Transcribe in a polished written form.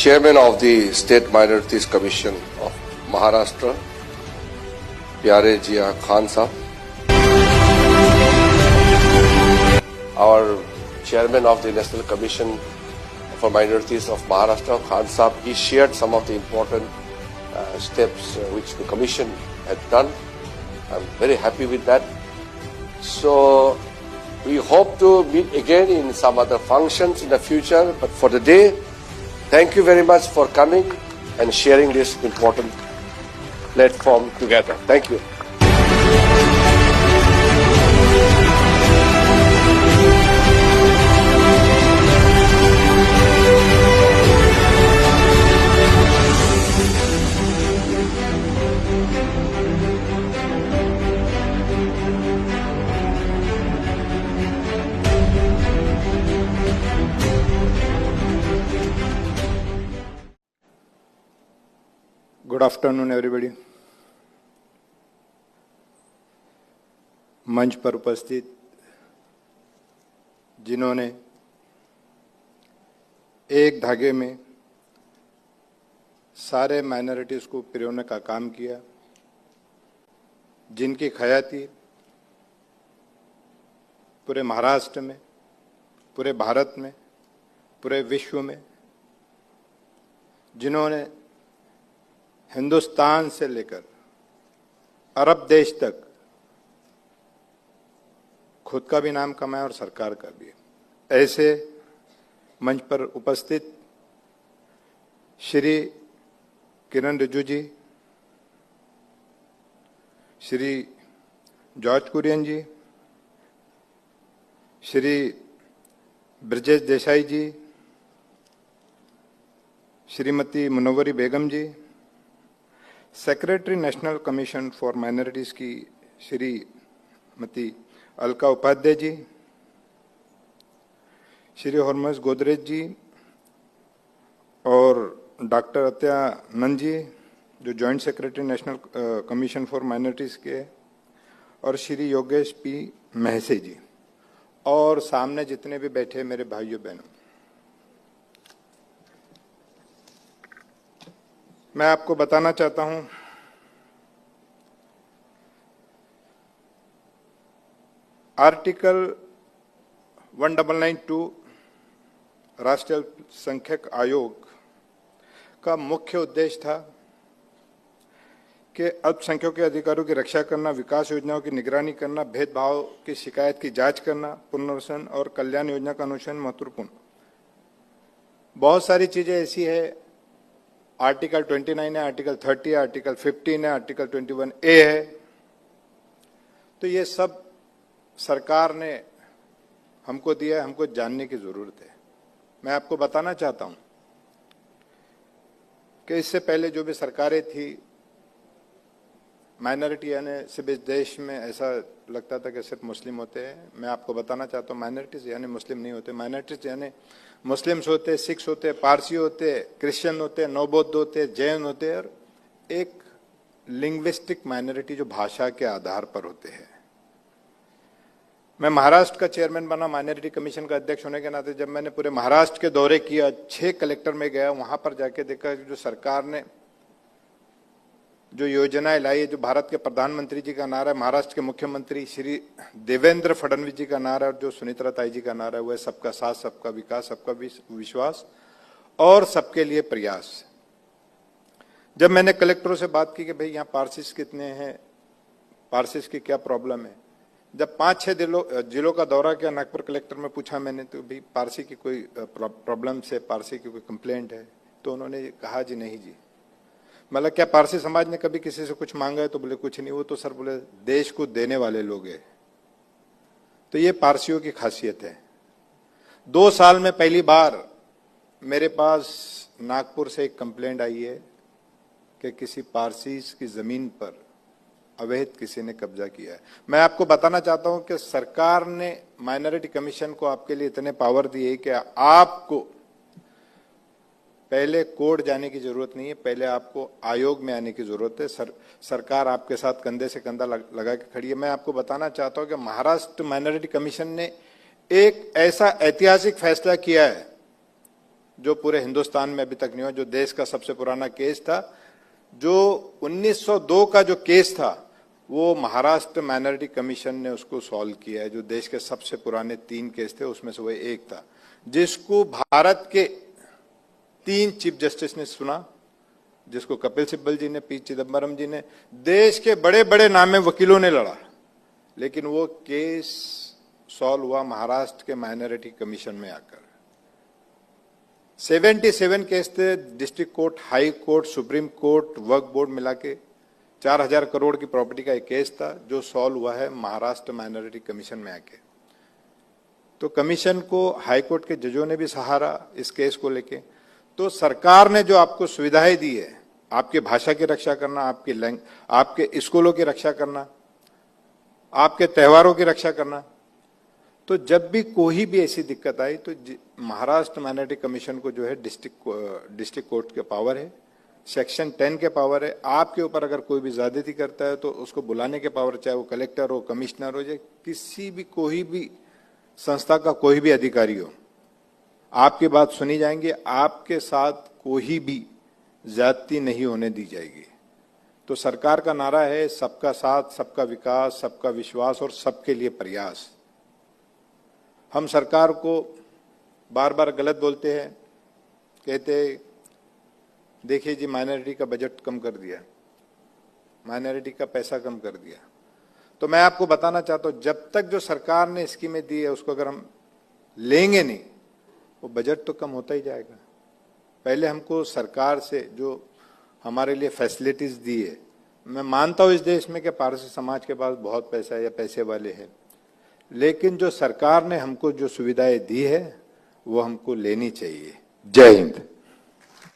Chairman of the State Minorities Commission of Maharashtra, Pyare Jia Khan Sahab. Our Chairman of the National Commission for Minorities of Maharashtra, Khan Sahab, he shared some of the important steps which the Commission had done. I'm very happy with that. So we hope to meet again in some other functions in the future, but for the day, thank you very much for coming and sharing this important platform together. Thank you. Good afternoon everybody. मंच पर उपस्थित जिन्होंने एक धागे में सारे minorities को पिरोने का काम किया, जिनकी ख्याति पूरे महाराष्ट्र में, पूरे भारत में, पूरे विश्व में, जिन्होंने हिंदुस्तान से लेकर अरब देश तक खुद का भी नाम कमाया और सरकार का भी। ऐसे मंच पर उपस्थित Shri Kiran Rijiju ji, Shri George Kurian ji, Shri Brajesh Desai ji, Shrimati Munawwari Begum ji, secretary national commission for minorities की श्रीमती अलका उपाध्याय जी, श्री हरमस गोदरेज जी और डॉक्टर अत्यानंद जी जो joint secretary national commission for minorities के, और श्री योगेश पी महसे जी, और सामने जितने भी बैठे मेरे भाइयों बहनों, मैं आपको बताना चाहता हूं आर्टिकल 1992 राष्ट्रीय अल्पसंख्यक आयोग का मुख्य उद्देश्य था कि अल्पसंख्यकों के अधिकारों की रक्षा करना, विकास योजनाओं की निगरानी करना, भेदभाव की शिकायत की जांच करना, पुनर्वसन और कल्याण योजना का अनुसरण महत्वपूर्ण। बहुत सारी चीजें ऐसी है, आर्टिकल 29 है, आर्टिकल 30 है, आर्टिकल 15 है, आर्टिकल 21A है, तो ये सब सरकार ने हमको दिया है, हमको जानने की जरूरत है। मैं आपको बताना चाहता हूं कि इससे पहले जो भी सरकारें थी, माइनॉरिटी यानी सिर्फ इस देश में ऐसा लगता था कि सिर्फ मुस्लिम होते हैं। मैं आपको बताना चाहता हूं माइनॉरिटीज यानी मुस्लिम नहीं होते। माइनॉरिटीज यानी मुस्लिम्स होते, सिख्स होते, पारसी होते, क्रिश्चियन होते, नवबौद्ध होते, जैन होते, और एक लिंग्विस्टिक माइनॉरिटी जो भाषा के आधार पर होते हैं। मैं महाराष्ट्र का चेयरमैन बना, माइनॉरिटी कमीशन का अध्यक्ष होने के नाते जब मैंने पूरे महाराष्ट्र के दौरे किया, 6 कलेक्टर में गया, वहां पर जाके देखा जो सरकार ने जो योजनाएं लाई है, जो भारत के प्रधानमंत्री जी का नारा है, महाराष्ट्र के मुख्यमंत्री श्री देवेंद्र फडणवीस जी का नारा है, और जो सुनीता ताई जी का नारा है, वह सबका साथ, सबका विकास, सबका विश्वास और सबके लिए प्रयास। जब मैंने कलेक्टरों से बात की कि भाई यहाँ पारसीस कितने हैं, पारसीस की क्या प्रॉब्लम है, जब 5-6 जिलों का दौरा किया, नागपुर कलेक्टर में पूछा मैंने तो भाई पारसी की कोई प्रॉब्लम से, पारसी की कोई कंप्लेंट है, तो उन्होंने कहा जी नहीं जी, मतलब क्या पारसी समाज ने कभी किसी से कुछ मांगा है? तो बोले कुछ नहीं, वो तो सर बोले देश को देने वाले लोग हैं। तो ये पारसियों की खासियत है। 2 साल में पहली बार मेरे पास नागपुर से एक कंप्लेंट आई है कि किसी पारसी की जमीन पर अवैध किसी ने कब्जा किया है। मैं आपको बताना चाहता हूं कि सरकार ने माइनॉरिटी कमीशन को आपके लिए इतने पावर दिए कि आपको पहले कोर्ट जाने की जरूरत नहीं है, पहले आपको आयोग में आने की जरूरत है। सरकार आपके साथ कंधे से कंधा लगा के खड़ी है। मैं आपको बताना चाहता हूं कि महाराष्ट्र माइनॉरिटी कमीशन ने एक ऐसा ऐतिहासिक फैसला किया है जो पूरे हिंदुस्तान में अभी तक नहीं हुआ, जो देश का सबसे पुराना केस था। जो 1902 का जो केस था वो महाराष्ट्र माइनॉरिटी कमीशन ने उसको सॉल्व किया है, जो देश के सबसे पुराने 3 केस थे उसमें से वो एक था, जिसको भारत के 3 चीफ जस्टिस ने सुना, जिसको कपिल सिब्बल जी ने, पी चिदम्बरम जी ने, देश के बड़े बड़े नामे वकीलों ने लड़ा, लेकिन वो केस सॉल्व हुआ महाराष्ट्र के माइनॉरिटी कमीशन में आकर। 77 केस थे, district court, high court, supreme court, Waqf board मिला के 4000 करोड़ की प्रॉपर्टी का एक केस था जो सॉल्व हुआ है महाराष्ट्र माइनॉरिटी कमीशन में आके। तो कमीशन को हाई कोर्ट के जजों ने भी सहारा इस केस को लेके। तो सरकार ने जो आपको सुविधाएं दी है, आपकी भाषा की रक्षा करना, आपके स्कूलों की रक्षा करना, आपके त्योहारों की रक्षा करना, तो जब भी कोई भी ऐसी दिक्कत आई तो महाराष्ट्र माइनॉरिटी कमीशन को जो है डिस्ट्रिक्ट कोर्ट के पावर है, सेक्शन 10 के पावर है। आपके ऊपर अगर कोई भी ज्यादती करता है तो उसको बुलाने के पावर, चाहे वो कलेक्टर हो, कमिश्नर हो, या किसी भी कोई भी संस्था का कोई भी अधिकारी हो, आपकी बात सुनी जाएंगी, आपके साथ कोई भी ज्यादती नहीं होने दी जाएगी। तो सरकार का नारा है सबका साथ, सबका विकास, सबका विश्वास और सबके लिए प्रयास। हम सरकार को बार बार गलत बोलते हैं, कहते देखिए जी माइनॉरिटी का बजट कम कर दिया, माइनॉरिटी का पैसा कम कर दिया। तो मैं आपको बताना चाहता हूं, जब तक जो सरकार ने स्कीमें दी है उसको अगर हम लेंगे नहीं, वो बजट तो कम होता ही जाएगा। पहले हमको सरकार से जो हमारे लिए फैसिलिटीज दी है, मैं मानता हूं इस देश में कि पारसी समाज के पास बहुत पैसा है या पैसे वाले हैं, लेकिन जो सरकार ने हमको जो सुविधाएं दी है वो हमको लेनी चाहिए। जय हिंद।